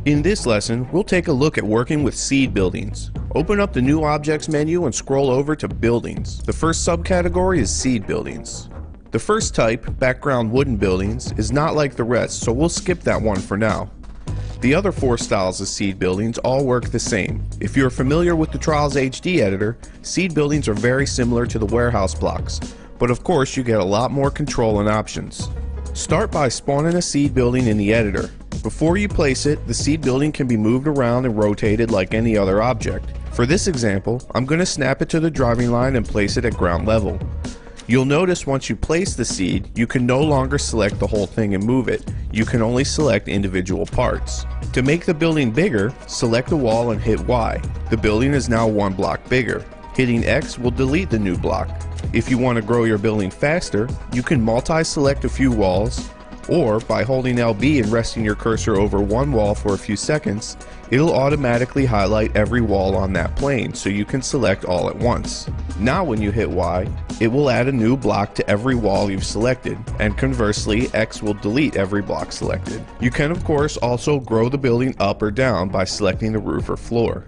In this lesson, we'll take a look at working with seed buildings. Open up the New Objects menu and scroll over to Buildings. The first subcategory is Seed Buildings. The first type, background wooden buildings, is not like the rest, so we'll skip that one for now. The other four styles of seed buildings all work the same. If you're familiar with the Trials HD editor, seed buildings are very similar to the warehouse blocks, but of course you get a lot more control and options. Start by spawning a seed building in the editor. Before you place it, the seed building can be moved around and rotated like any other object. For this example, I'm going to snap it to the driving line and place it at ground level. You'll notice once you place the seed, you can no longer select the whole thing and move it. You can only select individual parts. To make the building bigger, select the wall and hit Y. The building is now one block bigger. Hitting X will delete the new block. If you want to grow your building faster, you can multi-select a few walls, or by holding LB and resting your cursor over one wall for a few seconds, it'll automatically highlight every wall on that plane so you can select all at once. Now when you hit Y, it will add a new block to every wall you've selected, and conversely, X will delete every block selected. You can of course also grow the building up or down by selecting the roof or floor.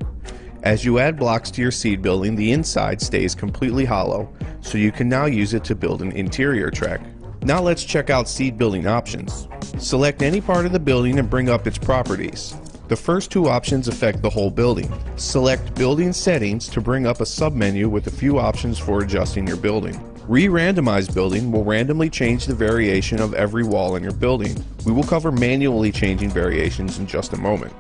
As you add blocks to your seed building, the inside stays completely hollow, so you can now use it to build an interior track. Now let's check out seed building options. Select any part of the building and bring up its properties. The first two options affect the whole building. Select Building Settings to bring up a submenu with a few options for adjusting your building. Re-Randomize Building will randomly change the variation of every wall in your building. We will cover manually changing variations in just a moment.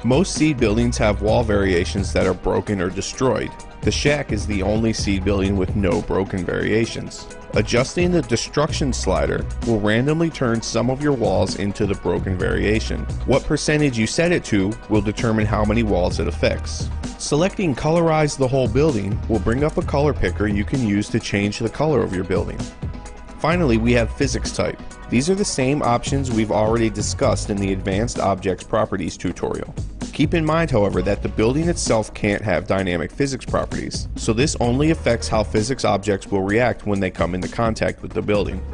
Most seed buildings have wall variations that are broken or destroyed. The shack is the only seed building with no broken variations. Adjusting the destruction slider will randomly turn some of your walls into the broken variation. What percentage you set it to will determine how many walls it affects. Selecting Colorize the whole building will bring up a color picker you can use to change the color of your building. Finally, we have Physics Type. These are the same options we've already discussed in the Advanced Objects Properties tutorial. Keep in mind, however, that the building itself can't have dynamic physics properties, so this only affects how physics objects will react when they come into contact with the building.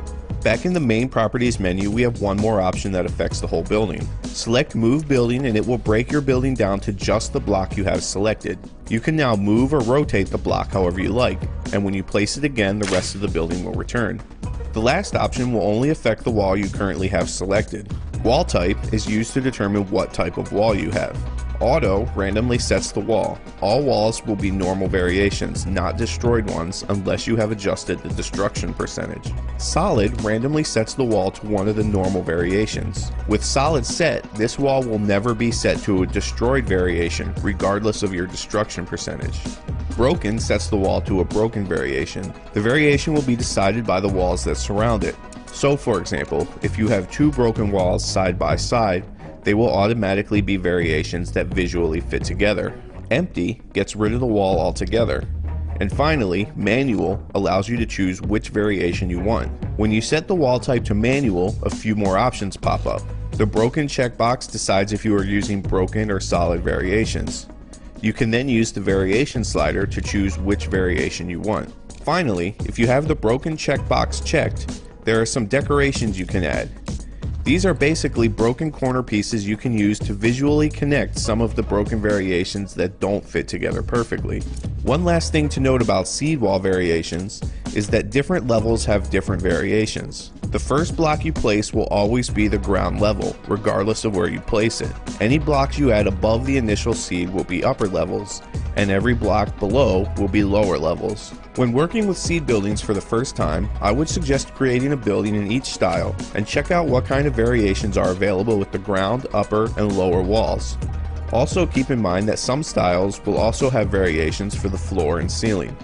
Back in the main properties menu, we have one more option that affects the whole building. Select Move Building and it will break your building down to just the block you have selected. You can now move or rotate the block however you like, and when you place it again, the rest of the building will return. The last option will only affect the wall you currently have selected. Wall type is used to determine what type of wall you have. Auto randomly sets the wall. All walls will be normal variations, not destroyed ones, unless you have adjusted the destruction percentage. Solid randomly sets the wall to one of the normal variations. With Solid Set, this wall will never be set to a destroyed variation, regardless of your destruction percentage. Broken sets the wall to a broken variation. The variation will be decided by the walls that surround it. So for example, if you have two broken walls side by side, they will automatically be variations that visually fit together. Empty gets rid of the wall altogether. And finally, Manual allows you to choose which variation you want. When you set the wall type to Manual, a few more options pop up. The Broken checkbox decides if you are using broken or solid variations. You can then use the variation slider to choose which variation you want. Finally, if you have the Broken checkbox checked, there are some decorations you can add. These are basically broken corner pieces you can use to visually connect some of the broken variations that don't fit together perfectly. One last thing to note about seed wall variations is that different levels have different variations. The first block you place will always be the ground level, regardless of where you place it. Any blocks you add above the initial seed will be upper levels, and every block below will be lower levels. When working with seed buildings for the first time, I would suggest creating a building in each style and check out what kind of variations are available with the ground, upper, and lower walls. Also keep in mind that some styles will also have variations for the floor and ceiling.